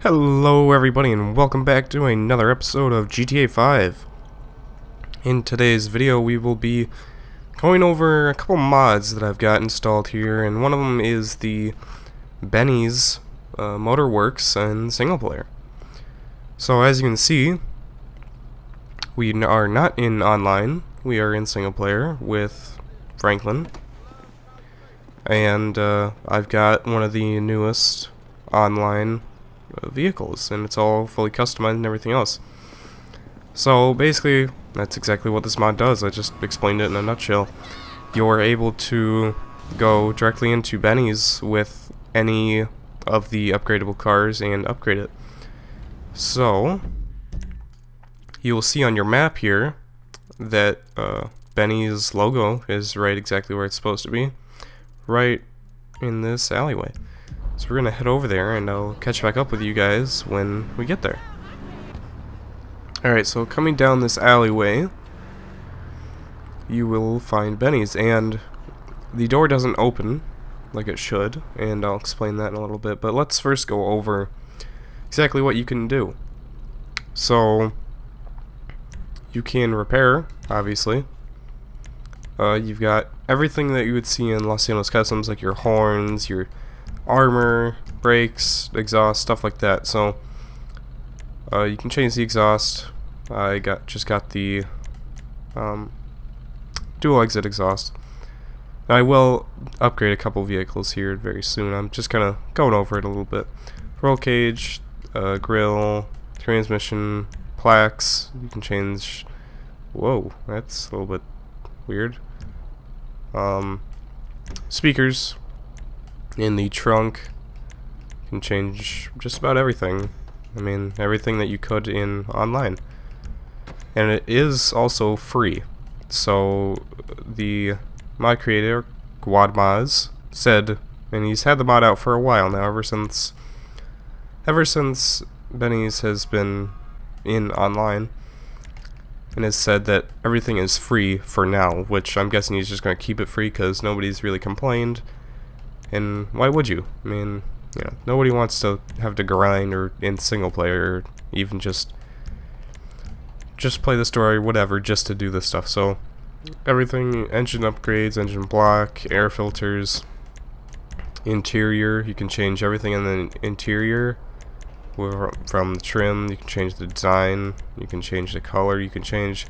Hello everybody and welcome back to another episode of GTA 5. In today's video we will be going over a couple mods that I've got installed here, and one of them is the Benny's Motorworks and single player. So as you can see, we are not in online, we are in single player with Franklin. And I've got one of the newest online vehicles, and it's all fully customized and everything else. So basically that's exactly what this mod does. I just explained it in a nutshell. You're able to go directly into Benny's with any of the upgradable cars and upgrade it. So you will see on your map here that Benny's logo is right exactly where it's supposed to be, right in this alleyway. So we're gonna head over there and I'll catch back up with you guys when we get there. Alright, so coming down this alleyway, you will find Benny's, and the door doesn't open like it should, and I'll explain that in a little bit, but let's first go over exactly what you can do. So you can repair, obviously. You've got everything that you would see in Los Angeles Customs, like your horns, your armor, brakes, exhaust, stuff like that. So you can change the exhaust. I just got the dual exit exhaust. I will upgrade a couple vehicles here very soon. I'm just kind of going over it a little bit. Roll cage, grille, transmission, plaques. You can change. Whoa, that's a little bit weird. Speakers in the trunk. You can change just about everything. I mean, everything that you could in online. And it is also free. So the mod creator, GuadMoz, said, and he's had the mod out for a while now, ever since Benny's has been in online, and has said that everything is free for now, which I'm guessing he's just going to keep it free because nobody's really complained. And why would you? I mean, you know, nobody wants to have to grind or in single player, or even just play the story, whatever, just to do this stuff. So everything, engine upgrades, engine block, air filters, interior, you can change everything in the interior. From the trim, you can change the design, you can change the color, you can change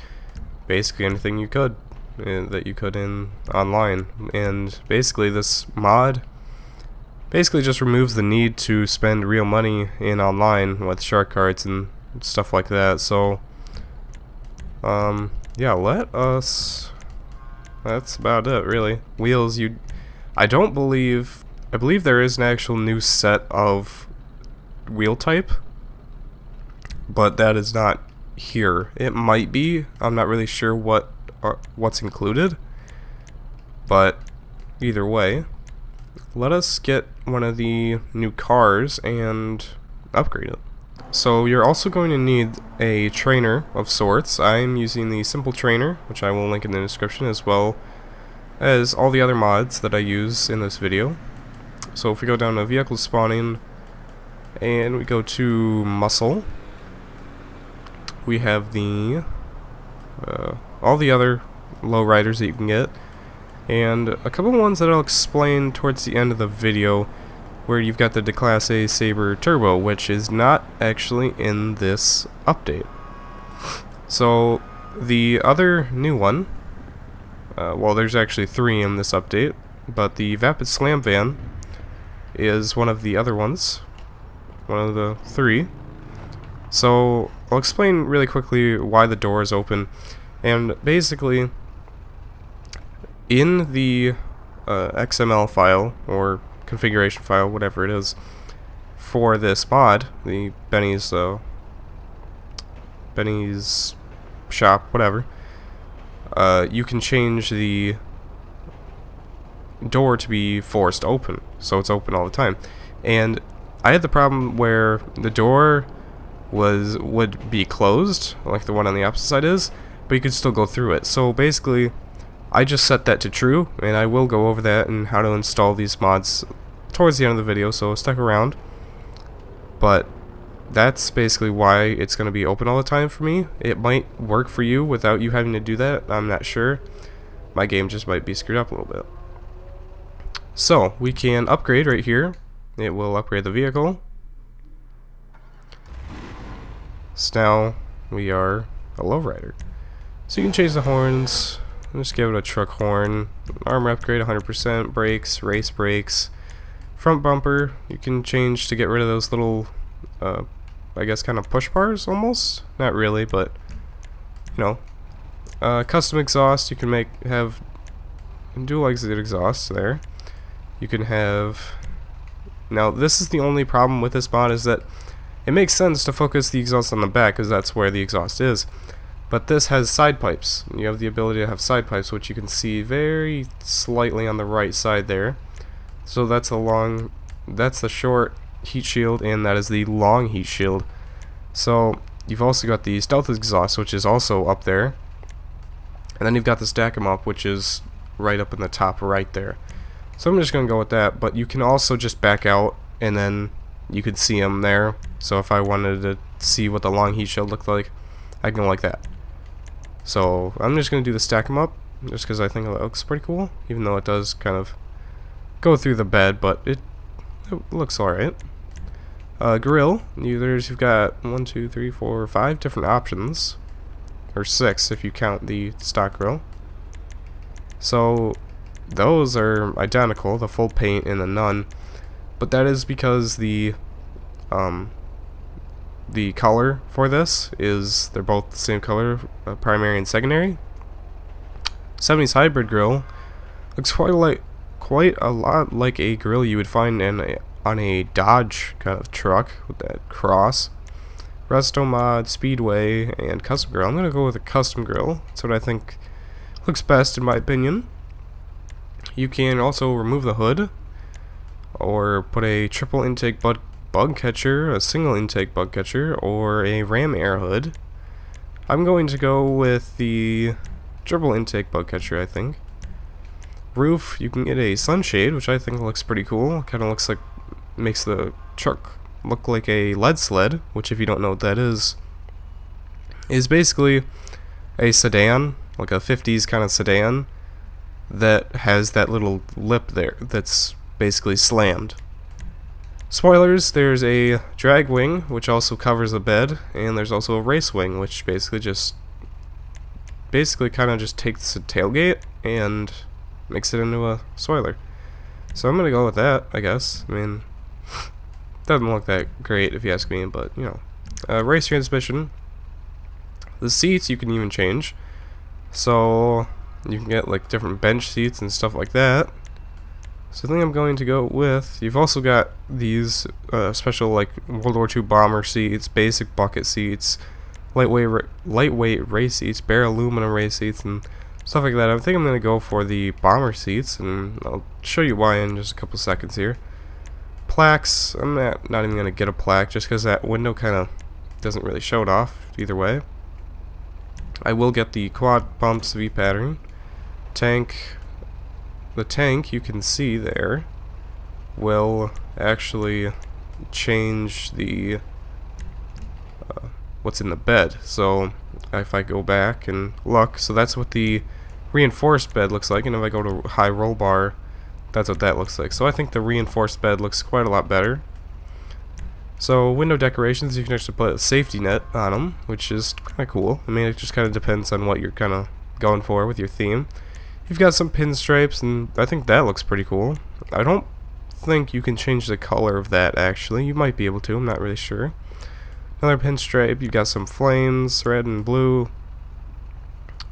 basically anything you could that you could in online. And basically this mod basically just removes the need to spend real money in online with shark cards and stuff like that. So yeah, that's about it really. Wheels, I believe there is an actual new set of wheel type, but that is not here. It might be, I'm not really sure what's included, but either way, let us get one of the new cars and upgrade it. So you're also going to need a trainer of sorts. I'm using the simple trainer, which I will link in the description, as well as all the other mods that I use in this video. So if we go down to vehicle spawning and we go to muscle, we have the all the other lowriders that you can get, and a couple of ones that I'll explain towards the end of the video, where you've got the Class A Sabre Turbo, which is not actually in this update. So the other new one, well, there's actually 3 in this update, but the Vapid Slam Van is one of the other ones, one of the 3. So I'll explain really quickly why the door is open. And basically, in the XML file or configuration file, whatever it is, for this mod, the Benny's shop, whatever, you can change the door to be forced open, so it's open all the time. And I had the problem where the door would be closed, like the one on the opposite side is, but you could still go through it. So basically, I just set that to true, and I will go over that and how to install these mods towards the end of the video, so stick around. But that's basically why it's going to be open all the time for me. It might work for you without you having to do that. I'm not sure. My game just might be screwed up a little bit. So we can upgrade right here. It will upgrade the vehicle. So now we are a lowrider. So you can change the horns. Just give it a truck horn. Armor upgrade 100%. Brakes, race brakes. Front bumper. You can change to get rid of those little, I guess, kind of push bars almost. Not really, but you know. Custom exhaust. You can have dual exit exhaust there. You can have. Now this is the only problem with this mod, is that it makes sense to focus the exhaust on the back because that's where the exhaust is. But this has side pipes. You have the ability to have side pipes, which you can see very slightly on the right side there. So that's the short heat shield, and that is the long heat shield. So you've also got the stealth exhaust, which is also up there. And then you've got the stack 'em up, which is right up in the top right there. So I'm just going to go with that, but you can also just back out, and then you could see them there. So if I wanted to see what the long heat shield looked like, I can go like that. So I'm just going to do the stack 'em up, just because I think it looks pretty cool, even though it does kind of go through the bed, but it looks alright. Grille, you've got 1, 2, 3, 4, 5 different options, or 6 if you count the stock grille. So those are identical, the full paint and the none, but that is because the color for this is, they're both the same color, primary and secondary. 70s hybrid grille looks quite a lot like a grille you would find on a Dodge kind of truck with that cross. Resto mod, Speedway, and custom grille. I'm gonna go with a custom grille. That's what I think looks best in my opinion. You can also remove the hood, or put a triple intake bug catcher, a single intake bug catcher, or a ram air hood. I'm going to go with the triple intake bug catcher, I think. Roof, you can get a sunshade, which I think looks pretty cool. Kind of looks like, makes the truck look like a lead sled, which if you don't know what that is basically a sedan, like a 50s kind of sedan, that has that little lip there that's basically slammed. Spoilers, there's a drag wing, which also covers the bed, and there's also a race wing, which basically kind of just takes the tailgate and makes it into a spoiler. So I'm gonna go with that, I guess. I mean, doesn't look that great if you ask me, but you know. Race transmission. The seats you can even change, so you can get like different bench seats and stuff like that. So I think I'm going to go with, you've also got these special like World War II bomber seats, basic bucket seats, lightweight race seats, bare aluminum race seats, and stuff like that. I think I'm going to go for the bomber seats, and I'll show you why in just a couple seconds here. Plaques, I'm not even going to get a plaque just because that window kind of doesn't really show it off either way. I will get the quad pumps V pattern. Tank. The tank, you can see there, will actually change the what's in the bed. So if I go back and look, so that's what the reinforced bed looks like, and if I go to high roll bar, that's what that looks like. So I think the reinforced bed looks quite a lot better. So window decorations, you can actually put a safety net on them, which is kind of cool. I mean, it just kind of depends on what you're kind of going for with your theme. You've got some pinstripes, and I think that looks pretty cool. I don't think you can change the color of that, actually. You might be able to, I'm not really sure. Another pinstripe, you've got some flames, red and blue.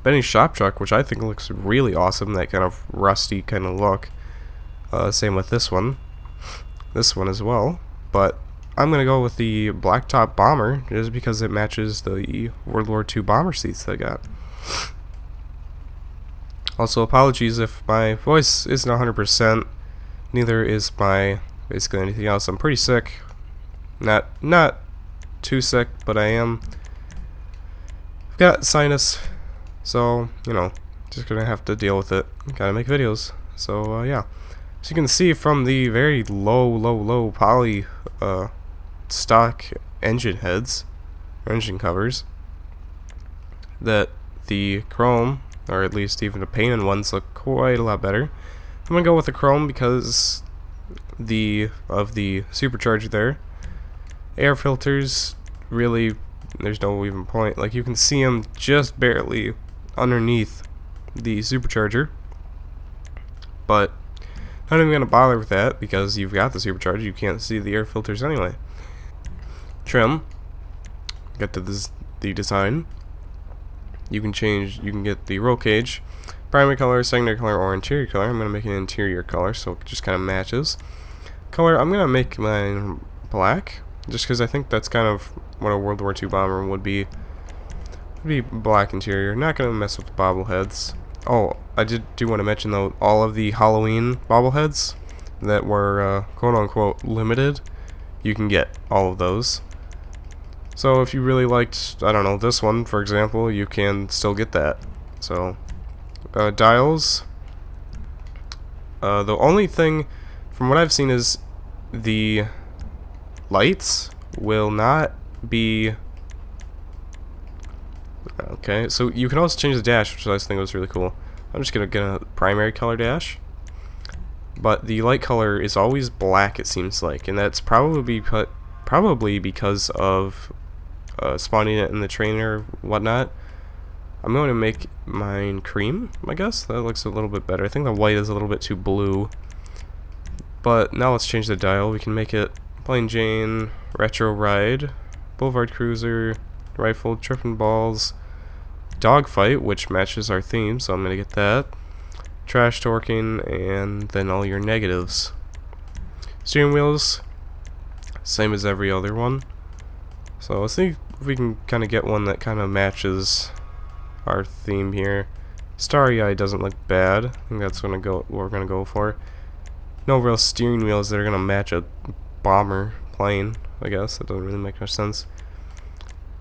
Benny shop truck, which I think looks really awesome, that kind of rusty kind of look. Same with this one as well. But I'm going to go with the blacktop bomber, just because it matches the World War II bomber seats that I got. Also, apologies if my voice isn't 100%. Neither is my basically anything else. I'm pretty sick. Not too sick, but I am. I've got sinus, so you know, just gonna have to deal with it. Gotta make videos. So yeah. As you can see from the very low poly stock engine heads, or engine covers, that the chrome, or at least even the painted ones, look quite a lot better. I'm gonna go with the chrome because of the supercharger there. Air filters, really, there's no even point. Like, you can see them just barely underneath the supercharger, but not even gonna bother with that because you've got the supercharger. You can't see the air filters anyway. Trim, get to the design. You can get the roll cage, primary color, secondary color, or interior color. I'm gonna make an interior color so it just kind of matches. Color, I'm gonna make mine black, just because I think that's kind of what a World War II bomber would be. Black interior. Not gonna mess with the bobbleheads. Oh, I do want to mention though, all of the Halloween bobbleheads that were quote-unquote limited, you can get all of those. So if you really liked, I don't know, this one, for example, you can still get that. So, dials. The only thing, from what I've seen, is the lights will not be... Okay, so you can also change the dash, which I think was really cool. I'm just going to get a primary color dash. But the light color is always black, it seems like, and that's probably because of spawning it in the trainer or whatnot. I'm going to make mine cream, I guess. That looks a little bit better. I think the white is a little bit too blue. But now let's change the dial. We can make it plain Jane, retro ride, boulevard cruiser, rifle, tripping balls, dogfight, which matches our theme, so I'm going to get that. Trash torquing, and then all your negatives. Steering wheels, same as every other one. So let's see if we can kind of get one that kind of matches our theme here. Starry Eye doesn't look bad. I think that's what we're gonna go for. No real steering wheels that are gonna match a bomber plane, I guess. That doesn't really make much sense.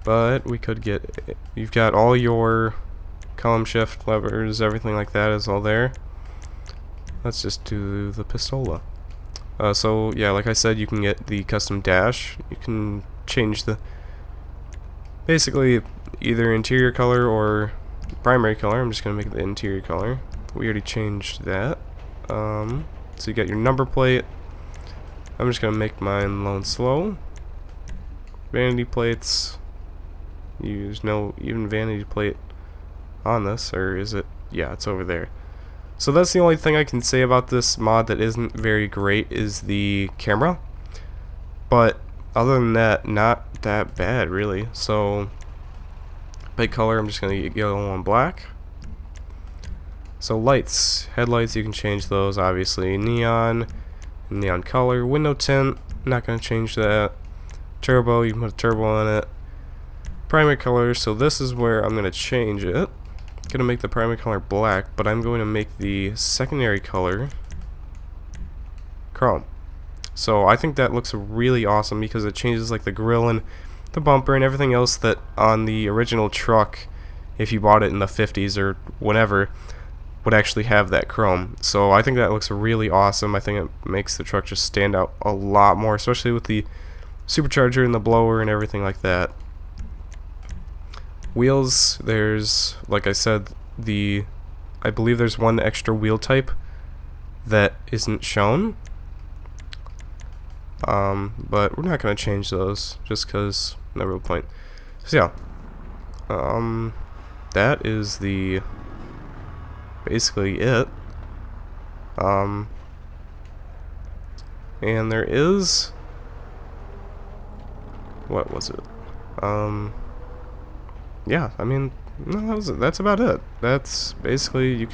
But we could get... You've got all your column shift levers, everything like that is all there. Let's just do the pistola. So yeah, like I said, you can get the custom dash. You can change the basically either interior color or primary color. I'm just gonna make it the interior color. We already changed that. So you got your number plate. I'm just gonna make mine low and slow. Vanity plates. There's no even vanity plate on this, or is it? Yeah, it's over there. So that's the only thing I can say about this mod that isn't very great, is the camera. But other than that, not that bad really. So big color, I'm just gonna get yellow and black. So lights, headlights, you can change those obviously. Neon color, window tint, not gonna change that. Turbo, you can put a turbo on it. Primary color, so this is where I'm gonna change it. Gonna make the primary color black, but I'm going to make the secondary color chrome. So I think that looks really awesome because it changes like the grille and the bumper and everything else that on the original truck, if you bought it in the 50s or whenever, would actually have that chrome. So I think that looks really awesome. I think it makes the truck just stand out a lot more, especially with the supercharger and the blower and everything like that. Wheels, there's, like I said, I believe there's one extra wheel type that isn't shown. But we're not going to change those just because no real point. So yeah, that is basically it. And there is, what was it? Yeah, I mean, no, that's about it. That's basically,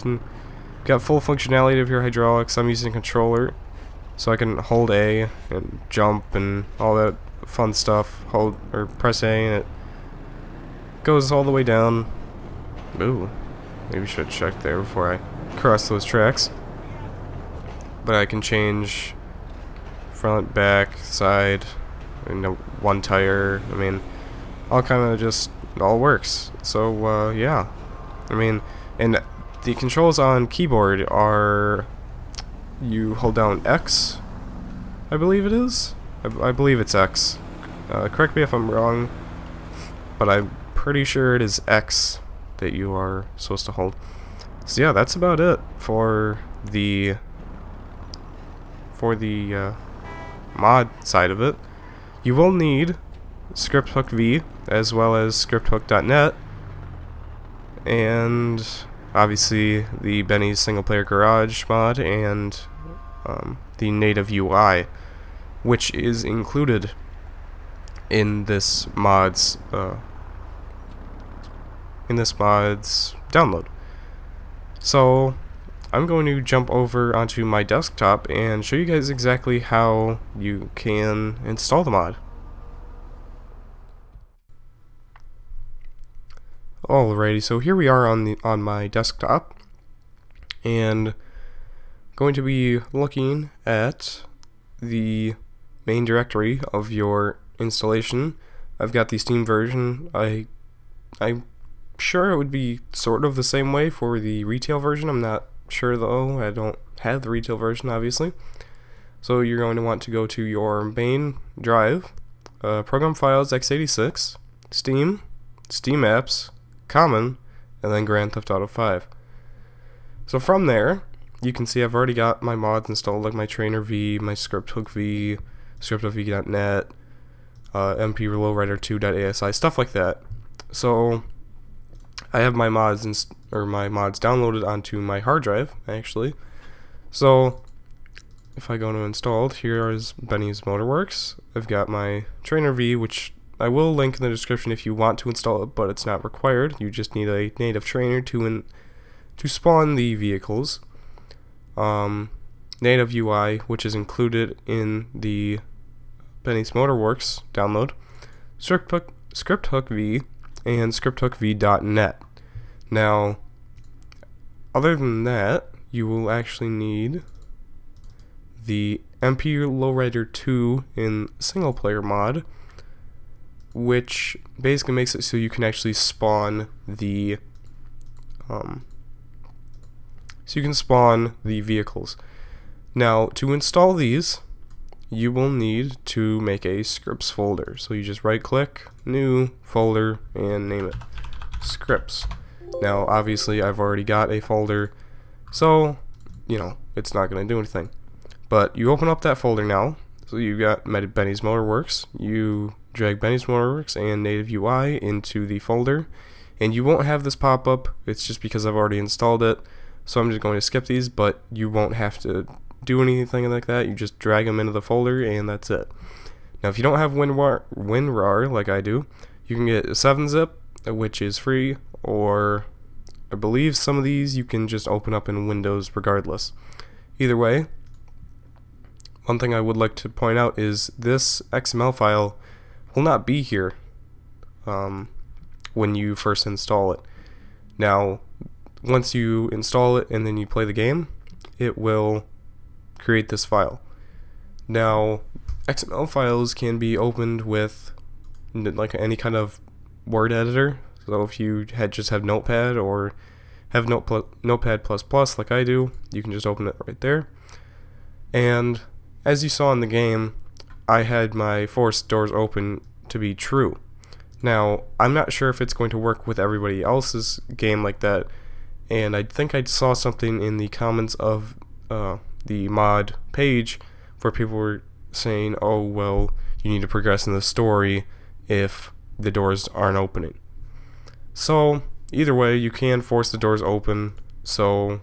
got full functionality of your hydraulics. I'm using a controller, so I can hold A and jump and all that fun stuff. Hold or press A and it goes all the way down. Ooh, maybe I should check there before I cross those tracks. But I can change front, back, side, and one tire. I mean, all kind of just. It all works. So yeah, I mean, and the controls on keyboard are, you hold down X, I believe it is. I believe it's X. Correct me if I'm wrong, but I'm pretty sure it is X that you are supposed to hold. So yeah, that's about it for the mod side of it. You will need scripthook.v as well as scripthook.net, and obviously the Benny's single player garage mod and the native UI, which is included in this mod's download. So I'm going to jump over onto my desktop and show you guys exactly how you can install the mod. Alrighty, so here we are on my desktop, and going to be looking at the main directory of your installation. I've got the Steam version. I'm sure it would be sort of the same way for the retail version. I'm not sure though. I don't have the retail version, obviously. So you're going to want to go to your main drive, program files x86, Steam, Steam apps, Common, and then Grand Theft Auto 5. So from there, you can see I've already got my mods installed, like my Trainer V, my Scripthook V, scripthook.net, mplowrider2.asi, stuff like that. So I have my mods downloaded onto my hard drive, actually. So if I go to installed, here is Benny's Motorworks. I've got my Trainer V, which I will link in the description if you want to install it, but it's not required. You just need a native trainer to spawn the vehicles. Native UI, which is included in the Benny's Motorworks download, Scripthook V, and scripthookv.net. Now, other than that, you will actually need the mplowrider 2 in single player mod, which basically makes it so you can actually spawn the vehicles. Now, to install these, you will need to make a scripts folder. So you just right click, new folder, and name it scripts. Now obviously I've already got a folder, so you know it's not going to do anything. But you open up that folder now. So you got Benny's Motorworks, you drag Benny's Motorworks and native UI into the folder, and you won't have this pop up. It's just because I've already installed it. So I'm just going to skip these, but you won't have to do anything like that. You just drag them into the folder and that's it. Now if you don't have WinRAR like I do, you can get 7-zip, which is free, or I believe some of these you can just open up in Windows regardless. Either way, one thing I would like to point out is this XML file will not be here when you first install it. Now once you install it and then you play the game, it will create this file. Now XML files can be opened with like any kind of word editor. So if you just have Notepad or have Notepad++ like I do, you can just open it right there. And as you saw in the game, I had my forced doors open to be true. Now I'm not sure if it's going to work with everybody else's game like that, and I think I saw something in the comments of the mod page where people were saying, oh well, you need to progress in the story if the doors aren't opening. So either way, you can force the doors open. So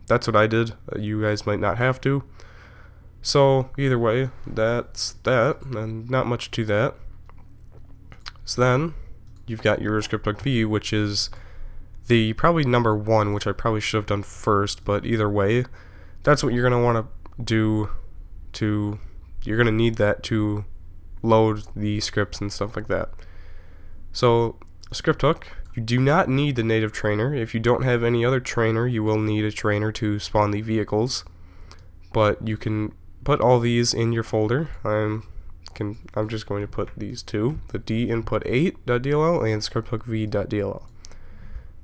that's what I did. You guys might not have to. So either way, that's that, and not much to that. So then you've got your scripthook.v, which is the probably number 1, which I probably should have done first, but either way, that's what you're going to want to do you're going to need that to load the scripts and stuff like that. So Scripthook, you do not need the native trainer. If you don't have any other trainer, you will need a trainer to spawn the vehicles, but you can put all these in your folder. I'm just going to put these two, the dinput8.dll and scripthookv.dll.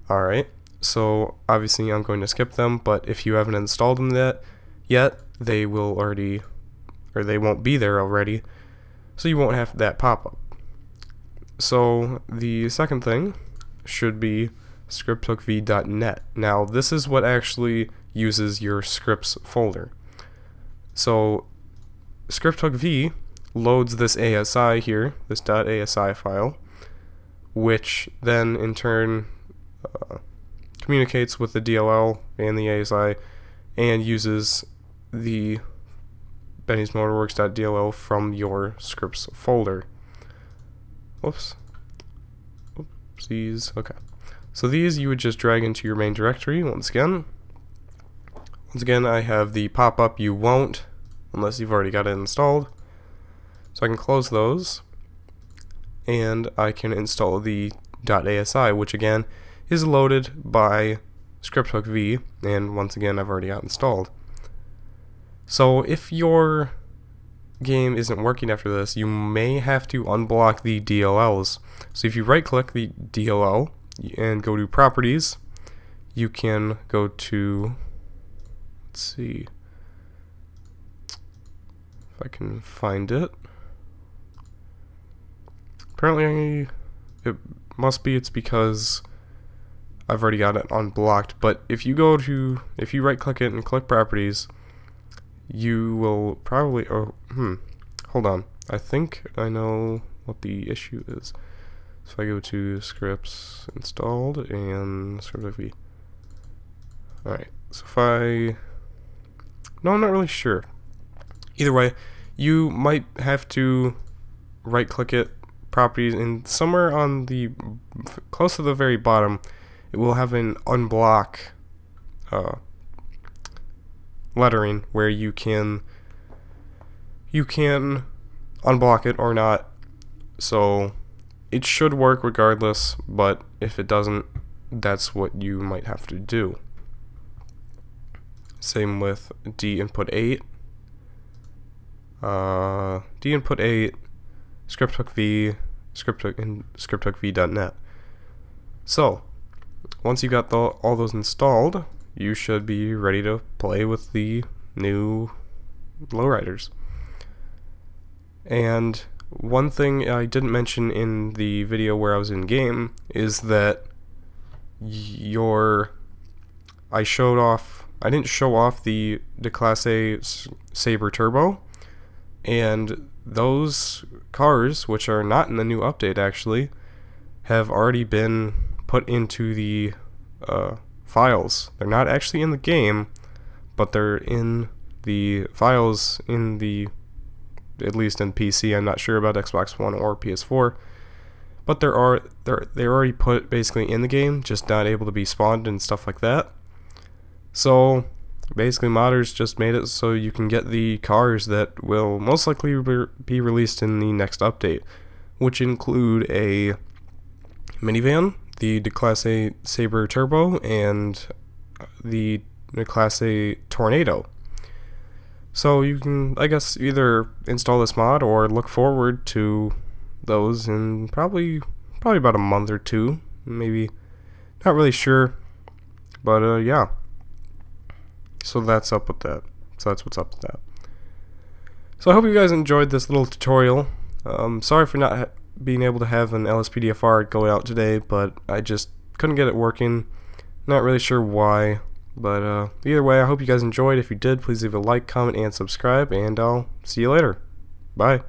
Alright, so obviously I'm going to skip them, but if you haven't installed them yet, they will already, or they won't be there already. so you won't have that pop-up. So the second thing should be scripthookv.net. Now this is what actually uses your scripts folder. So scripthookv loads this ASI here, this .asi file, which then in turn communicates with the DLL and the ASI and uses the Benny's Motorworks.dll from your scripts folder. Whoops. Oopsies. Okay. So these you would just drag into your main directory once again. Once again, I have the pop-up you won't unless you've already got it installed. So I can close those and I can install the .asi, which again is loaded by scripthookv, and once again I've already got installed. So if your game isn't working after this, you may have to unblock the DLLs. So if you right click the DLL and go to properties, you can go to, let's see if I can find it. Apparently it must be, it's because I've already got it unblocked, but if you right click it and click properties, you will probably, hold on, I think I know what the issue is. So I go to scripts installed and scripthookv. Alright, so if no, I'm not really sure. Either way, you might have to right click it, properties, and somewhere on the close to the very bottom it will have an unblock lettering where you can unblock it or not. So it should work regardless, but if it doesn't, that's what you might have to do. Same with dinput 8, dinput 8, scripthookv, and scripthookv.net. So once you got all those installed, you should be ready to play with the new lowriders. And one thing I didn't mention in the video where I was in game is that I didn't show off the Class A Sabre Turbo, and those cars, which are not in the new update actually, have already been put into the files. They're not actually in the game, but they're in the files in the, at least in PC. I'm not sure about Xbox One or PS4, but they're already put basically in the game, just not able to be spawned and stuff like that. So basically modders just made it so you can get the cars that will most likely be released in the next update, which include a minivan, the Class A Sabre Turbo, and the Class A Tornado. So you can, I guess, either install this mod or look forward to those in probably about a month or two, maybe. Not really sure, but yeah. So that's up with that. So that's what's up with that. So I hope you guys enjoyed this little tutorial. Sorry for not being able to have an LSPDFR go out today, but I just couldn't get it working. Not really sure why, but either way, I hope you guys enjoyed. If you did, please leave a like, comment, and subscribe, and I'll see you later. Bye.